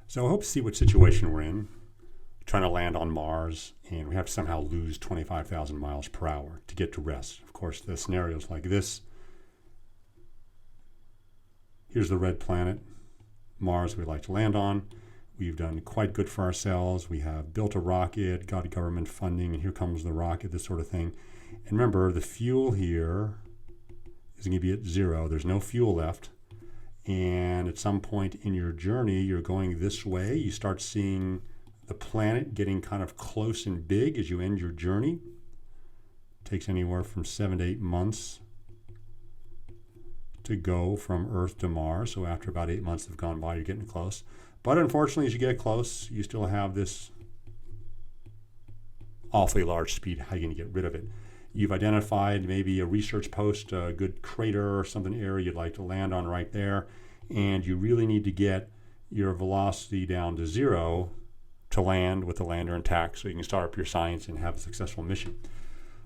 So I hope to see what situation we're in, trying to land on Mars, and we have to somehow lose 25,000 miles per hour to get to rest. Of course, the scenarios like this. Here's the red planet, Mars, we'd like to land on. We've done quite good for ourselves. We have built a rocket, got government funding, and here comes the rocket, this sort of thing. And remember, the fuel here is going to be at 0. There's no fuel left. And at some point in your journey, you're going this way. You start seeing the planet getting kind of close and big as you end your journey. It takes anywhere from 7 to 8 months to go from Earth to Mars. So after about 8 months have gone by, you're getting close. But unfortunately, as you get close, you still have this awfully large speed. How are you going to get rid of it? You've identified maybe a research post, a good crater or something area you'd like to land on right there. And you really need to get your velocity down to 0 to land with the lander intact so you can start up your science and have a successful mission.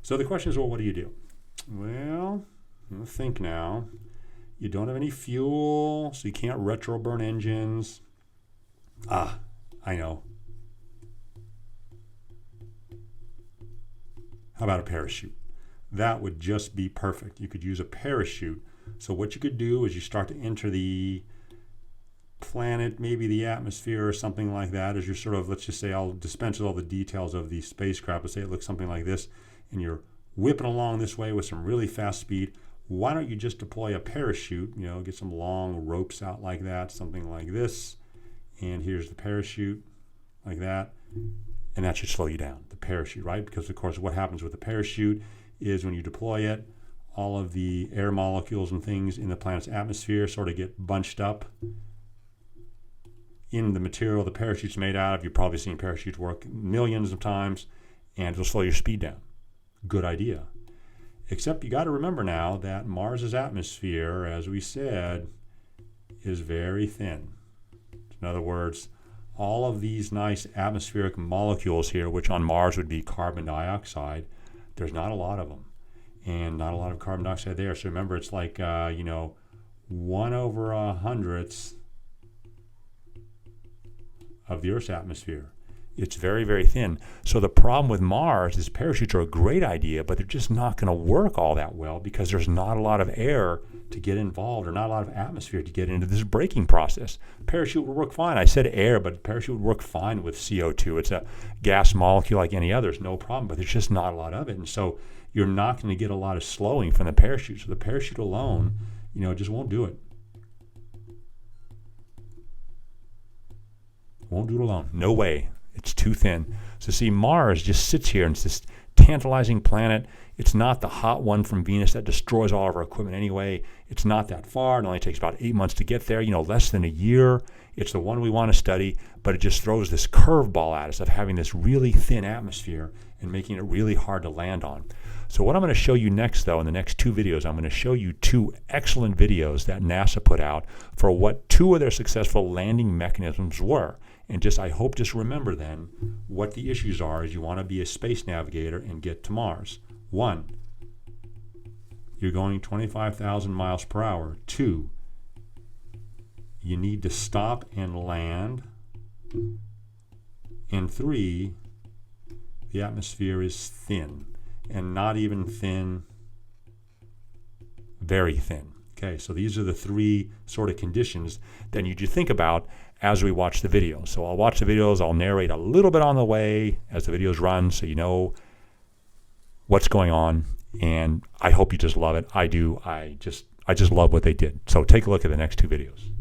So the question is, well, what do you do? Well, think now. You don't have any fuel, so you can't retro burn engines. I know. How about a parachute? That would just be perfect. You could use a parachute. So what you could do is you start to enter the planet, maybe the atmosphere or something like that, as you're sort of, let's just say, I'll dispense with all the details of the spacecraft. Let's say it looks something like this, and you're whipping along this way with some really fast speed. Why don't you just deploy a parachute, get some long ropes out like that, something like this. And here's the parachute, like that. And that should slow you down, the parachute, right? Because, of course, what happens with the parachute is when you deploy it, all of the air molecules and things in the planet's atmosphere sort of get bunched up in the material the parachute's made out of. You've probably seen parachutes work millions of times, and it'll slow your speed down. Good idea. Except you got to remember now that Mars's atmosphere, as we said, is very thin. In other words, all of these nice atmospheric molecules here, which on Mars would be carbon dioxide, there's not a lot of them, and not a lot of carbon dioxide there. So remember, it's like 1/100th of the Earth's atmosphere. It's very, very thin. So the problem with Mars is parachutes are a great idea, but they're just not going to work all that well because there's not a lot of air to get involved or not a lot of atmosphere to get into this braking process. Parachute would work fine. I said air, but parachute would work fine with CO2. It's a gas molecule like any other. It's no problem, but there's just not a lot of it. And so you're not going to get a lot of slowing from the parachute. So the parachute alone, just won't do it. Won't do it alone. No way. It's too thin. So see, Mars just sits here and it's this tantalizing planet. It's not the hot one from Venus that destroys all of our equipment anyway. It's not that far. It only takes about 8 months to get there, less than a year. It's the one we want to study, but it just throws this curveball at us of having this really thin atmosphere and making it really hard to land on. So what I'm going to show you next, though, in the next 2 videos, I'm going to show you 2 excellent videos that NASA put out for what 2 of their successful landing mechanisms were. And I hope remember then what the issues are as you want to be a space navigator and get to Mars. 1, you're going 25,000 miles per hour. 2, you need to stop and land. And 3, the atmosphere is thin, and not even thin, very thin. Okay, so these are the 3 sort of conditions that you need to think about as we watch the video. So I'll watch the videos, I'll narrate a little bit on the way as the videos run so you know what's going on, and I hope you just love it. I do. I just love what they did. So take a look at the next 2 videos.